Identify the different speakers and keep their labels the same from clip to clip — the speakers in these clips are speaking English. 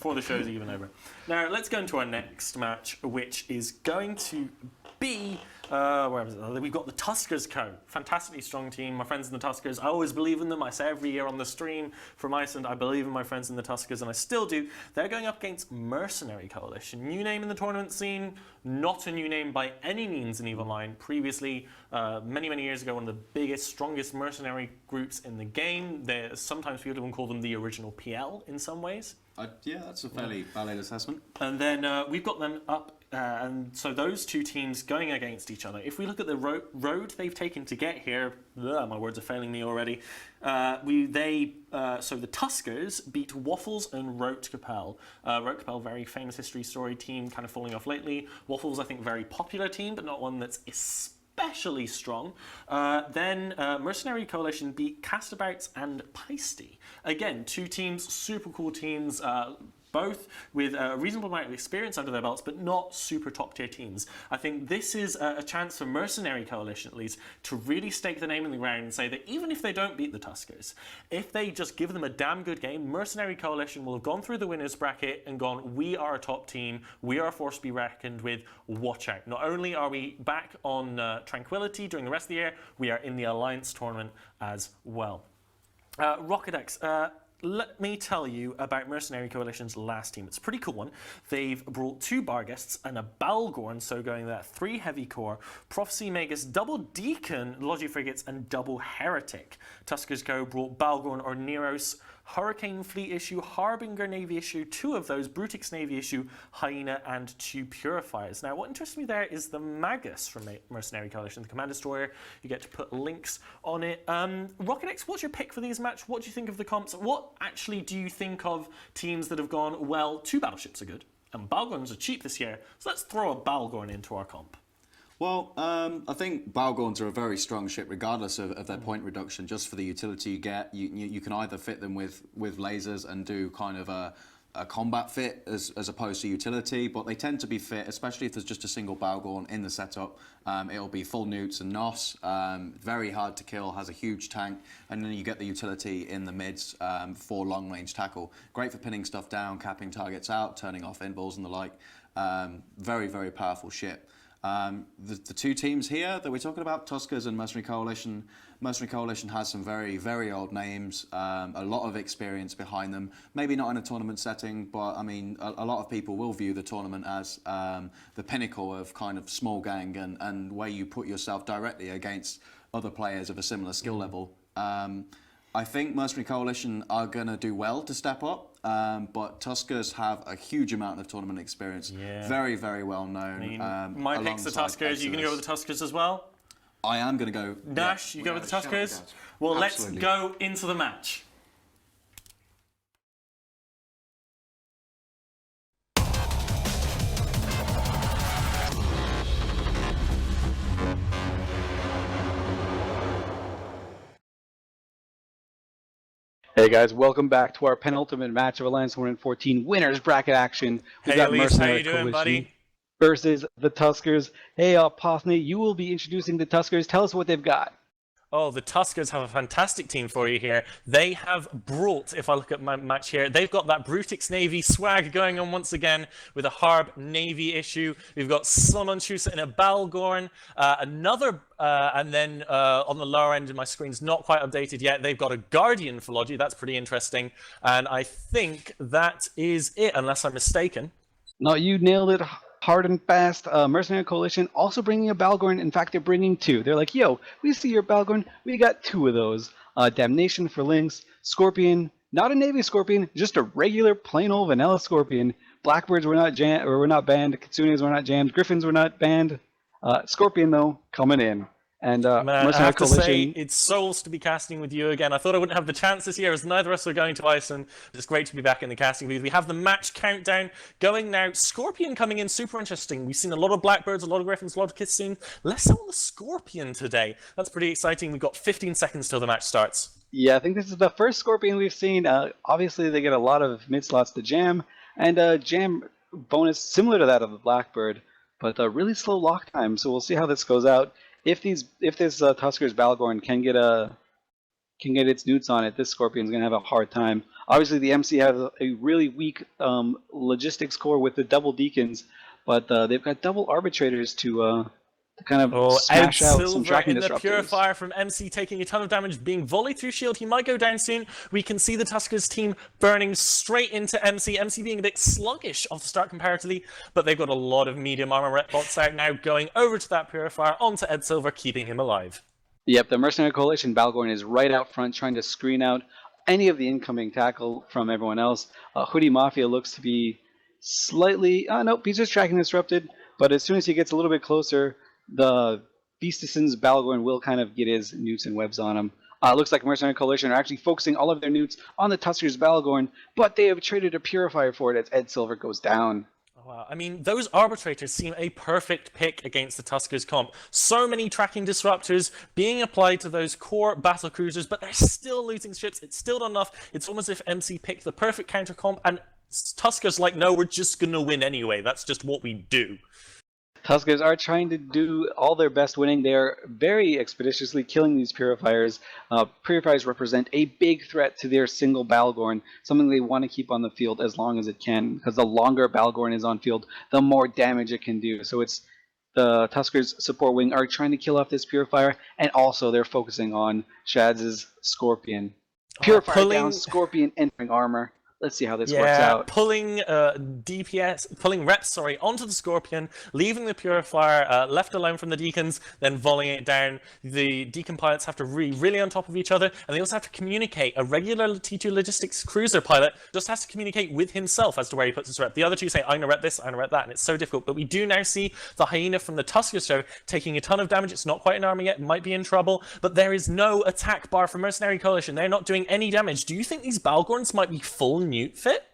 Speaker 1: before the show's even over. Now, let's go into our next match, which is going to be... where is it? We've got the Tuskers Co. Fantastically strong team. My friends in the Tuskers, I always believe in them. I say every year on the stream from Iceland, I believe in my friends in the Tuskers, and I still do. They're going up against Mercenary Coalition. New name in the tournament scene, not a new name by any means in EVE Online. Previously, many, many years ago, one of the biggest, strongest mercenary groups in the game. Sometimes people even call them the original PL in some ways.
Speaker 2: Yeah, that's a fairly valid assessment.
Speaker 1: And then we've got them up, and so those two teams going against each other. If we look at the road they've taken to get here, my words are failing me already. So the Tuskers beat Waffles and Rote Capel. Rote Capel, very famous history story team, kind of falling off lately. Waffles, I think, very popular team, but not one that's especially strong. Then Mercenary Coalition beat Castabouts and Peisty. Again, two teams, super cool teams, both with a reasonable amount of experience under their belts, but not super top tier teams. I think this is a chance for Mercenary Coalition, at least, to really stake the name in the ground and say that even if they don't beat the Tuskers, if they just give them a damn good game, Mercenary Coalition will have gone through the winners bracket and gone, we are a top team, we are a force to be reckoned with, watch out. Not only are we back on Tranquility during the rest of the year, we are in the Alliance tournament as well. RocketX, let me tell you about Mercenary Coalition's last team. It's a pretty cool one. They've brought 2 Barghests and a Balgorn, so going that 3 Heavy Core, Prophecy Magus, Double Deacon, Logi Frigates, and Double Heretic. Tuskers Co. brought Balgorn or Neros, Hurricane Fleet issue, Harbinger Navy issue, 2 of those, Brutix Navy issue, Hyena, and 2 Purifiers. Now, what interests me there is the Magus from Mercenary Coalition, the Command Destroyer. You get to put links on it. RocketX, what's your pick for these match? What do you think of the comps? What actually do you think of teams that have gone, well, 2 battleships are good, and Balgorns are cheap this year, so let's throw a Balgorn into our comp.
Speaker 2: Well, I think Balgorns are a very strong ship, regardless of their point reduction. Just for the utility you get, you can either fit them with lasers and do kind of a combat fit as opposed to utility, but they tend to be fit, especially if there's just a single Balgorn in the setup. It'll be full newts and NOS, very hard to kill, has a huge tank, and then you get the utility in the mids for long range tackle. Great for pinning stuff down, capping targets out, turning off inballs and the like. Very, very powerful ship. The 2 teams here that we're talking about, Tuskers and Mercenary Coalition. Mercenary Coalition has some very, very old names, a lot of experience behind them. Maybe not in a tournament setting, but I mean, a lot of people will view the tournament as the pinnacle of kind of small gang and where you put yourself directly against other players of a similar skill level. I think Mercenary Coalition are going to do well to step up, but Tuskers have a huge amount of tournament experience. Yeah. Very, very well known.
Speaker 1: I mean, my pick's the Tuskers. You going to go with the Tuskers as well?
Speaker 2: I am going to go.
Speaker 1: Nash, you go with the Tuskers? Well, absolutely. Let's go into the match.
Speaker 3: Hey guys, welcome back to our penultimate match of Alliance 114 winners bracket action.
Speaker 1: Hey Elise, how you doing, buddy?
Speaker 3: Versus the Tuskers. Hey, Pothny, you will be introducing the Tuskers. Tell us what they've got.
Speaker 1: Oh, the Tuskers have a fantastic team for you here. They have brought, if I look at my match here, they've got that Brutix Navy swag going on once again with a Harb Navy issue. We've got Solomon Chusa in a Balgorn, and then on the lower end of my screen's not quite updated yet, they've got a Guardian for Logi. That's pretty interesting. And I think that is it, unless I'm mistaken.
Speaker 3: No, you nailed it. Hard and fast. Mercenary Coalition also bringing a Balgorn. In fact, they're bringing 2. They're like, yo, we see your Balgorn. We got 2 of those. Damnation for Lynx. Scorpion. Not a Navy Scorpion, just a regular plain old vanilla Scorpion. Blackbirds were not banned. Kitsunes were not jammed. Griffins were not banned. Scorpion, though, coming in. And
Speaker 1: Man, I have to say, it's souls to be casting with you again. I thought I wouldn't have the chance this year, as neither of us are going to Iceland. It's great to be back in the casting booth. We have the match countdown going now. Scorpion coming in, super interesting. We've seen a lot of Blackbirds, a lot of Griffins, a lot of Kitsunes. Less so on the Scorpion today. That's pretty exciting. We've got 15 seconds till the match starts.
Speaker 3: Yeah, I think this is the first Scorpion we've seen. Obviously, they get a lot of mid slots to jam, and jam bonus similar to that of the Blackbird, but really slow lock time. So we'll see how this goes out. If this Tuskers Balgorn can get a can get its newts on it, this Scorpion's going to have a hard time. Obviously, the MC has a really weak logistics core with the double Deacons, but they've got double Arbitrators to kind of smash out some
Speaker 1: Silver
Speaker 3: tracking
Speaker 1: in the
Speaker 3: disruptors.
Speaker 1: Purifier from MC taking a ton of damage, being volleyed through shield. He might go down soon. We can see the Tuskers team burning straight into MC. MC being a bit sluggish off the start comparatively, but they've got a lot of medium armor rep bots out now, going over to that Purifier, onto Ed Silver, keeping him alive.
Speaker 3: Yep, the Mercenary Coalition Balgorn is right out front trying to screen out any of the incoming tackle from everyone else. Hoodie Mafia looks to be slightly... nope, he's just tracking disrupted, but as soon as he gets a little bit closer, the Beastison's Balgorn will kind of get his newts and webs on him. It looks like Mercenary Coalition are actually focusing all of their newts on the Tuskers Balgorn, but they have traded a Purifier for it as Ed Silver goes down.
Speaker 1: Wow, I mean, those Arbitrators seem a perfect pick against the Tuskers comp. So many tracking disruptors being applied to those core battle cruisers, but they're still losing ships. It's still not enough. It's almost as if MC picked the perfect counter comp, and Tuskers like, no, we're just going to win anyway. That's just what we do.
Speaker 3: Tuskers are trying to do all their best winning. They are very expeditiously killing these Purifiers. Purifiers represent a big threat to their single Balgorn, something they want to keep on the field as long as it can, because the longer Balgorn is on field, the more damage it can do. So it's the Tuskers support wing are trying to kill off this Purifier, and also they're focusing on Shadz's Scorpion. Purifier down, Scorpion entering armor. Let's see how this works out.
Speaker 1: Pulling reps, onto the Scorpion, leaving the Purifier left alone from the Deacons, then volleying it down. The Deacon pilots have to really on top of each other, and they also have to communicate. A regular T2 Logistics cruiser pilot just has to communicate with himself as to where he puts his rep. The other two say, I'm going to rep this, I'm going to rep that, and it's so difficult. But we do now see the Hyena from the Tuskers show taking a ton of damage. It's not quite an army yet, might be in trouble, but there is no attack bar for Mercenary Coalition. They're not doing any damage. Do you think these Balgorns might be full newt fit?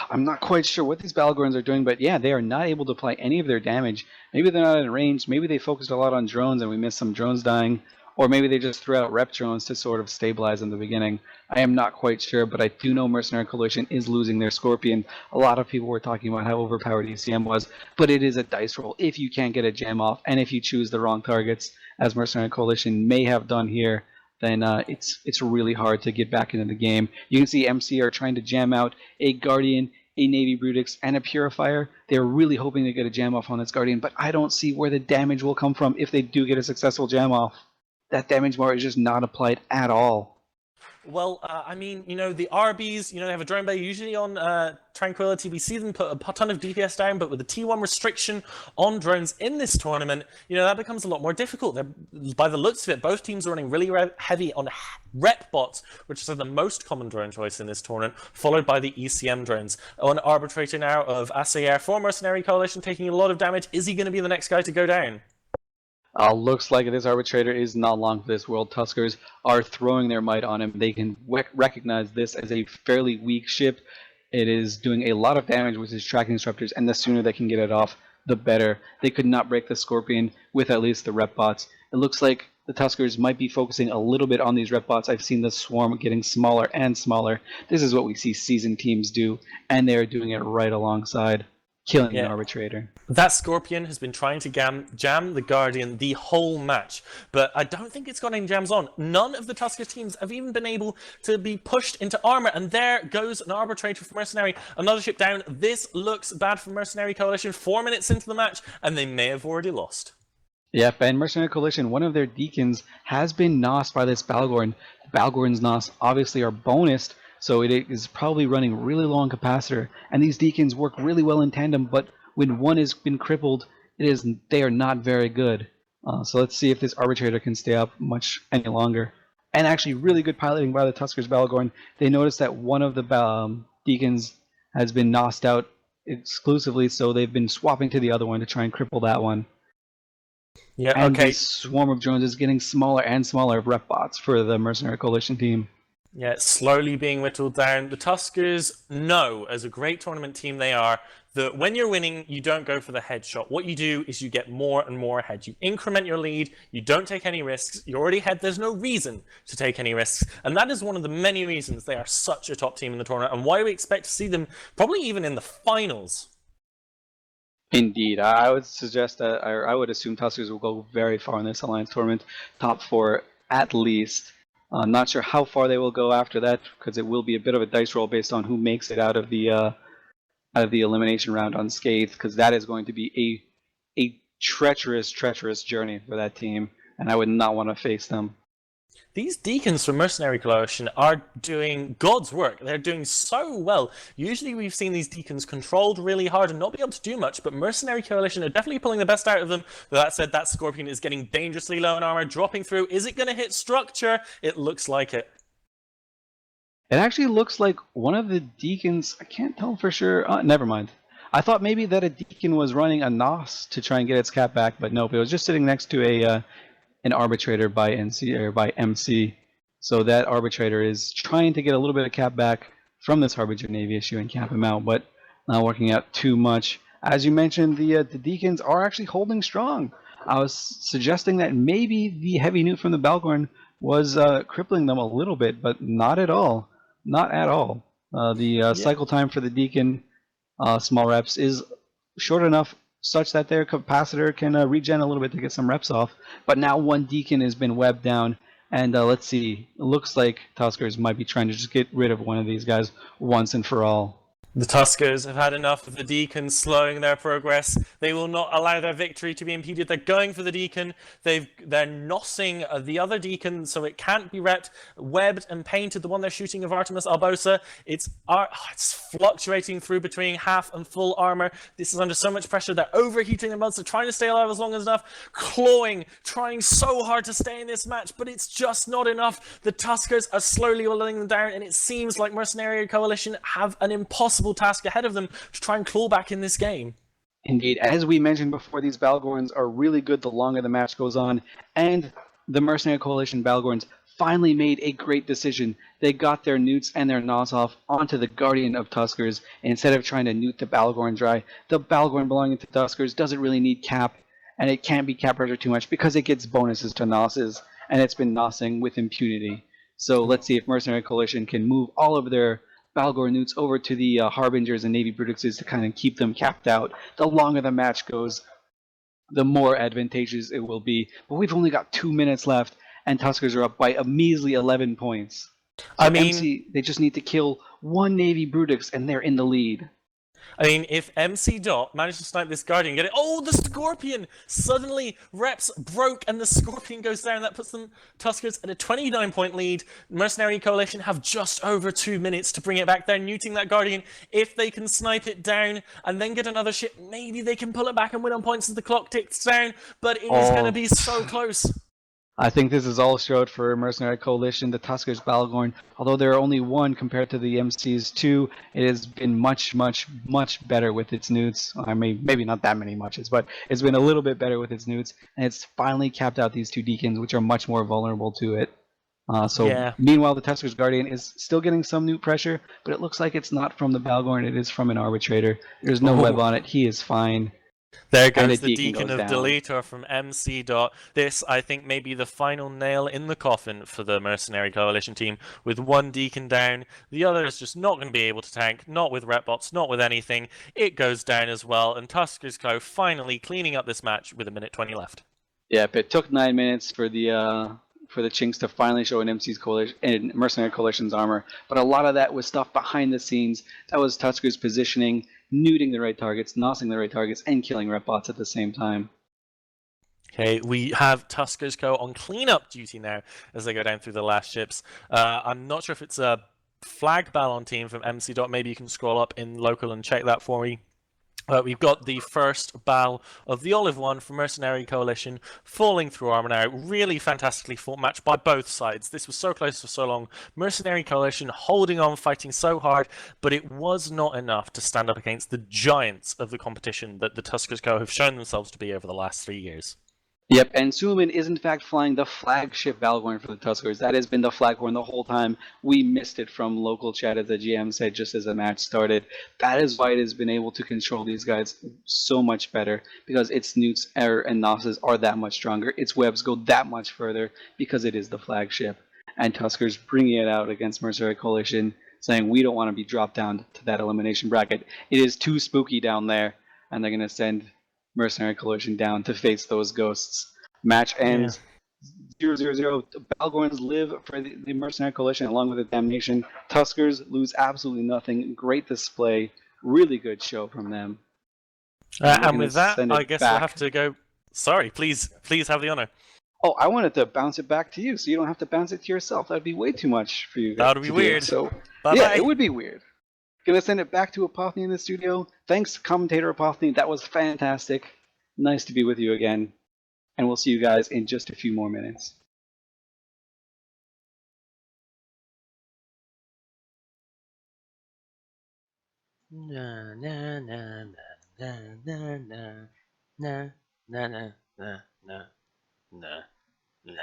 Speaker 3: I'm not quite sure what these Balgorns are doing, but yeah, they are not able to apply any of their damage. Maybe they're not in range, maybe they focused a lot on drones and we missed some drones dying, or maybe they just threw out rep drones to sort of stabilize in the beginning. I am not quite sure, but I do know Mercenary Coalition is losing their Scorpion. A lot of people were talking about how overpowered ECM was, but it is a dice roll if you can't get a jam off, and if you choose the wrong targets, as Mercenary Coalition may have done here, then it's really hard to get back into the game. You can see MC are trying to jam out a Guardian, a Navy Brutix, and a Purifier. They're really hoping to get a jam off on this Guardian, but I don't see where the damage will come from if they do get a successful jam off. That damage bar is just not applied at all.
Speaker 1: Well, I mean, the RBs, they have a drone bay usually on Tranquility. We see them put a ton of DPS down, but with the T1 restriction on drones in this tournament, that becomes a lot more difficult. By the looks of it, both teams are running really heavy on rep bots, which is the most common drone choice in this tournament, followed by the ECM drones. An Arbitrator now of Assayer for Mercenary Coalition taking a lot of damage. Is he going to be the next guy to go down?
Speaker 3: Looks like this Arbitrator is not long for this world. Tuskers are throwing their might on him. They can recognize this as a fairly weak ship. It is doing a lot of damage with his tracking disruptors, and the sooner they can get it off, the better. They could not break the Scorpion with at least the rep bots. It looks like the Tuskers might be focusing a little bit on these rep bots. I've seen the swarm getting smaller and smaller. This is what we see seasoned teams do, and they are doing it right alongside, killing the Arbitrator.
Speaker 1: That Scorpion has been trying to jam the Guardian the whole match, but I don't think it's got any jams on. None of the Tusker teams have even been able to be pushed into armor, and there goes an Arbitrator for Mercenary. Another ship down. This looks bad for Mercenary Coalition. 4 minutes into the match, and they may have already lost.
Speaker 3: Yep, and Mercenary Coalition, one of their Deacons, has been nosed by this Balgorn. The Balgorn's nos obviously are bonused, so it is probably running really low on capacitor, and these Deacons work really well in tandem, but when one has been crippled, they are not very good. So let's see if this Arbitrator can stay up much any longer. And actually, really good piloting by the Tuskers Balgorn. They noticed that one of the Deacons has been nosed out exclusively, so they've been swapping to the other one to try and cripple that one.
Speaker 1: Yeah,
Speaker 3: and
Speaker 1: okay.
Speaker 3: the swarm of drones is getting smaller and smaller of rep bots for the Mercenary Coalition team.
Speaker 1: Yeah, it's slowly being whittled down. The Tuskers know, as a great tournament team they are, that when you're winning, you don't go for the headshot. What you do is you get more and more ahead. You increment your lead, you don't take any risks, you're already ahead, there's no reason to take any risks. And that is one of the many reasons they are such a top team in the tournament, and why we expect to see them probably even in the finals.
Speaker 3: Indeed, I would suggest that, I would assume Tuskers will go very far in this Alliance tournament, top 4 at least. Not sure how far they will go after that, because it will be a bit of a dice roll based on who makes it out of the elimination round unscathed, because that is going to be a treacherous journey for that team, and I would not want to face them.
Speaker 1: These deacons from Mercenary Coalition are doing God's work. They're doing so well. Usually we've seen these deacons controlled really hard and not be able to do much, but Mercenary Coalition are definitely pulling the best out of them. That said, that Scorpion is getting dangerously low in armor, dropping through. Is it going to hit structure? It looks like it.
Speaker 3: It actually looks like one of the deacons, I can't tell for sure. Never mind. I thought maybe that a deacon was running a NOS to try and get its cap back, but nope, it was just sitting next to an arbitrator by MC. So that arbitrator is trying to get a little bit of cap back from this Harbinger Navy issue and cap him out, but not working out too much. As you mentioned, the deacons are actually holding strong. I was suggesting that maybe the heavy newt from the Balgorn was crippling them a little bit, but not at all. Not at all. Cycle time for the deacon small reps is short enough such that their capacitor can regen a little bit to get some reps off. But now one deacon has been webbed down, and let's see. It looks like Tuskers might be trying to just get rid of one of these guys once and for all.
Speaker 1: The Tuskers have had enough of the Deacons slowing their progress. They will not allow their victory to be impeded. They're going for the Deacon. They're nossing the other Deacon so it can't be repped. Webbed and painted, the one they're shooting of Artemis Albosa. It's fluctuating through between half and full armor. This is under so much pressure. They're overheating their mods. They're trying to stay alive as long as enough. Clawing, trying so hard to stay in this match, but it's just not enough. The Tuskers are slowly letting them down, and it seems like Mercenary Coalition have an impossible task ahead of them to try and claw back in this game.
Speaker 3: Indeed, as we mentioned before, these Balgorns are really good the longer the match goes on, and the Mercenary Coalition Balgorns finally made a great decision. They got their newts and their NOS off onto the Guardian of Tuskers, and instead of trying to newt the Balgorn dry, the Balgorn belonging to Tuskers doesn't really need cap, and it can't be cap pressure too much because it gets bonuses to NOSes, and it's been NOSing with impunity. So let's see if Mercenary Coalition can move all of their Balgorn newts over to the Harbingers and Navy Brutixes to kind of keep them capped out. The longer the match goes, the more advantageous it will be. But we've only got 2 minutes left, and Tuskers are up by a measly 11 points. So
Speaker 1: I mean,
Speaker 3: MC, they just need to kill one Navy Brutix, and they're in the lead.
Speaker 1: I mean, if MC Dot managed to snipe this Guardian, get it. Oh, the Scorpion! Suddenly, reps broke and the Scorpion goes down. That puts them, Tuskers, at a 29-point lead. Mercenary Coalition have just over 2 minutes to bring it back. They're neuting that Guardian. If they can snipe it down and then get another ship, maybe they can pull it back and win on points as the clock ticks down. But it is going to be so close.
Speaker 3: I think this is all showed for Mercenary Coalition, the Tuskers Balgorn. Although there are only one compared to the MC's two, it has been much better with its newts. I mean, maybe not that many muches, but it's been a little bit better with its newts, and it's finally capped out these two Deacons, which are much more vulnerable to it. Meanwhile, the Tuskers Guardian is still getting some newt pressure, but it looks like it's not from the Balgorn, it is from an arbitrator. There's no web on it, he is fine.
Speaker 1: There goes the Deacon of Deletor from MC Dot. This, I think, may be the final nail in the coffin for the Mercenary Coalition team. With one Deacon down, the other is just not going to be able to tank, not with rep bots, not with anything. It goes down as well, and Tuskers Co. finally cleaning up this match with 1:20 left.
Speaker 3: Yep, it took 9 minutes for the Chinks to finally show an MC's coalition and Mercenary Coalition's armor, but a lot of that was stuff behind the scenes. That was Tuskers positioning, neuting the right targets, nosing the right targets, and killing rep bots at the same time.
Speaker 1: Okay, we have Tuskers Co. on cleanup duty now as they go down through the last ships. I'm not sure if it's a flag Ballon team from MC Dot. Maybe you can scroll up in local and check that for me. We've got the first ball of the Olive One from Mercenary Coalition falling through armor now. Really fantastically fought match by both sides. This was so close for so long. Mercenary Coalition holding on, fighting so hard, but it was not enough to stand up against the giants of the competition that the Tuskers Co. have shown themselves to be over the last 3 years.
Speaker 3: Yep, and Suleiman is in fact flying the flagship Balgorn for the Tuskers. That has been the Flaghorn the whole time. We missed it from local chat, as the GM said just as the match started. That is why it has been able to control these guys so much better, because its newts and NOSes are that much stronger. Its webs go that much further because it is the flagship. And Tuskers bringing it out against Mercenary Coalition, saying we don't want to be dropped down to that elimination bracket. It is too spooky down there, and they're going to send Mercenary Coalition down to face those ghosts. Match ends 0-0. Balgorns live for the Mercenary Coalition along with the Damnation. Tuskers lose absolutely nothing. Great display. Really good show from them.
Speaker 1: And with that, I guess we'll have to go. Sorry, please have the honor.
Speaker 3: Oh, I wanted to bounce it back to you, so you don't have to bounce it to yourself. That'd be way too much for you.
Speaker 1: That would be weird.
Speaker 3: So,
Speaker 1: Bye-bye.
Speaker 3: yeah, it would be weird. Gonna send it back to Apotheny in the studio. Thanks, commentator Apotheny. That was fantastic. Nice to be with you again. And we'll see you guys in just a few more minutes.
Speaker 1: Na na na na na na na na na na na na na.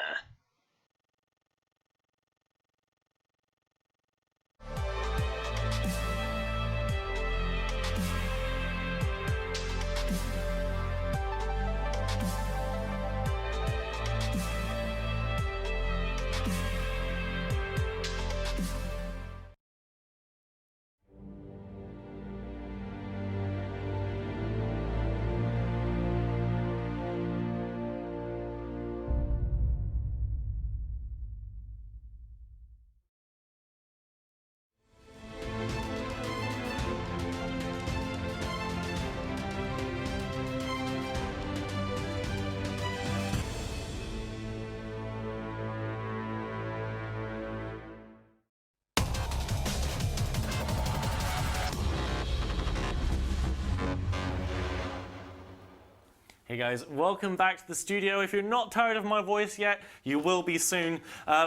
Speaker 1: Hey guys, welcome back to the studio. If you're not tired of my voice yet, you will be soon.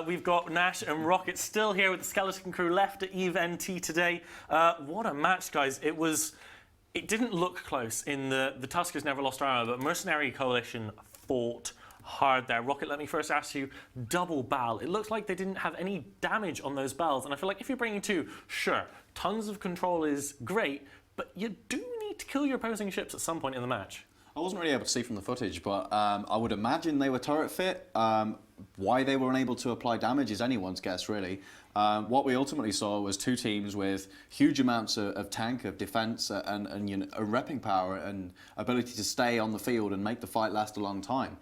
Speaker 1: We've got Nash and Rocket still here with the skeleton crew left at EVE NT today. What a match, guys. It didn't look close in the Tuskers never lost their armor, but Mercenary Coalition fought hard there. Rocket, let me first ask you, double bal. It looks like they didn't have any damage on those bals, and I feel like if you're bringing two, sure, tons of control is great, but you do need to kill your opposing ships at some point in the match.
Speaker 2: I wasn't really able to see from the footage, but I would imagine they were turret fit. Why they were unable to apply damage is anyone's guess, really. What we ultimately saw was two teams with huge amounts of tank, of defense, and you know, a repping power and ability to stay on the field and make the fight last a long time.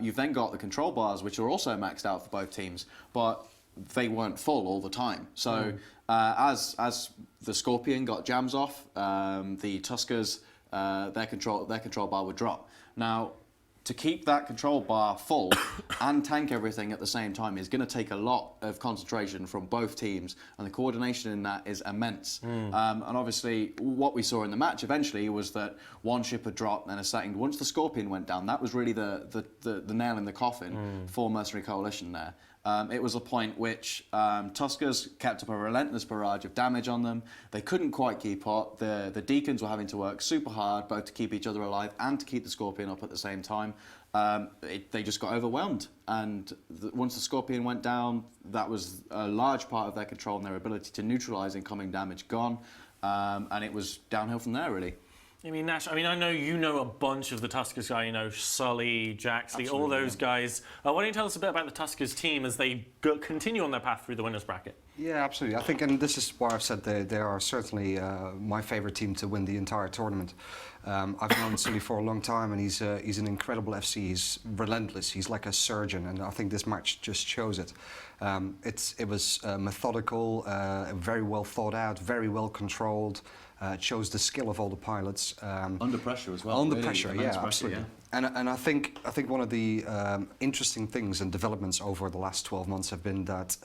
Speaker 2: You've then got the control bars, which are also maxed out for both teams, but they weren't full all the time. So as the Scorpion got jams off, the Tuskers, their control bar would drop. Now, to keep that control bar full and tank everything at the same time is going to take a lot of concentration from both teams, and the coordination in that is immense. And obviously, what we saw in the match eventually was that one ship had dropped, and a second. Once the Scorpion went down, that was really the nail in the coffin for Mercenary Coalition there. It was a point which Tuskers kept up a relentless barrage of damage on them. They couldn't quite keep up. The Deacons were having to work super hard, both to keep each other alive and to keep the Scorpion up at the same time. They just got overwhelmed. And once the Scorpion went down, that was a large part of their control and their ability to neutralise incoming damage gone. And it was downhill from there, really.
Speaker 1: I mean, Nash, I know you know a bunch of the Tuskers guys, you know, Sully, Jaxley, all those guys. Why don't you tell us a bit about the Tuskers team as they continue on their path through the winners bracket?
Speaker 4: Yeah, absolutely. I think, and this is why I've said they are certainly my favourite team to win the entire tournament. I've known Sully for a long time, and he's an incredible FC. He's relentless. He's like a surgeon, and I think this match just shows it. It was methodical, very well thought out, very well controlled. It shows the skill of all the pilots.
Speaker 2: Under pressure as well.
Speaker 4: Under
Speaker 2: really,
Speaker 4: pressure, yeah, absolutely. Yeah. And I think one of the interesting things and developments over the last 12 months have been that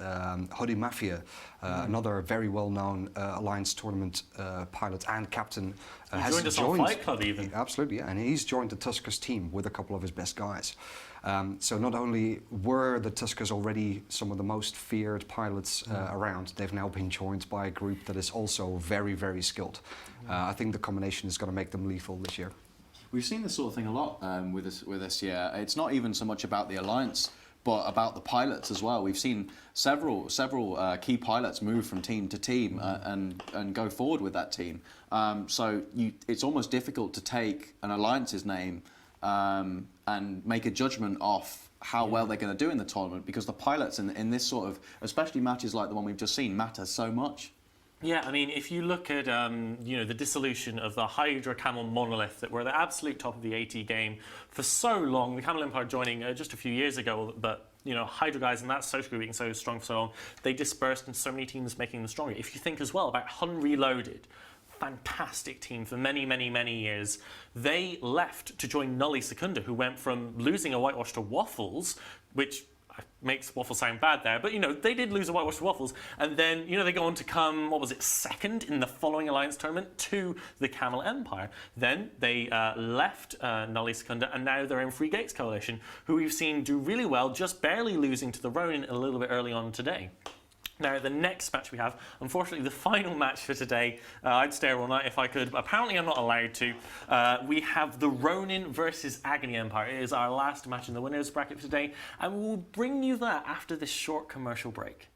Speaker 4: Hoodie Mafia, another very well-known Alliance tournament pilot and captain, has
Speaker 1: joined us on Fight Club even.
Speaker 4: Absolutely, yeah, and he's joined the Tuskers team with a couple of his best guys. So not only were the Tuskers already some of the most feared pilots around, they've now been joined by a group that is also very, very skilled. I think the combination is going to make them lethal this year.
Speaker 2: We've seen this sort of thing a lot with this year. It's not even so much about the Alliance, but about the pilots as well. We've seen several key pilots move from team to team and go forward with that team. So it's almost difficult to take an Alliance's name and make a judgment off how well they're going to do in the tournament, because the pilots in this sort of, especially matches like the one we've just seen, matter so much.
Speaker 1: Yeah, I mean, if you look at the dissolution of the Hydra Camel monolith that were the absolute top of the AT game for so long, the Camel Empire joining just a few years ago, but Hydra guys and that social group being so strong for so long, they dispersed into so many teams, making them stronger. If you think as well about Hun Reloaded, fantastic team for many, many, many years. They left to join Nully Secunda, who went from losing a whitewash to Waffles, which makes Waffles sound bad there, but they did lose a whitewash to Waffles, and then they go on to come, what was it, second in the following Alliance tournament to the Camel Empire. Then they left Nully Secunda, and now they're in Free Gates Coalition, who we've seen do really well, just barely losing to the Ronin a little bit early on today. Now, the next match we have, unfortunately, the final match for today, I'd stay all night if I could, but apparently I'm not allowed to. We have the Ronin versus Agony Empire. It is our last match in the winners bracket for today, and we'll bring you that after this short commercial break.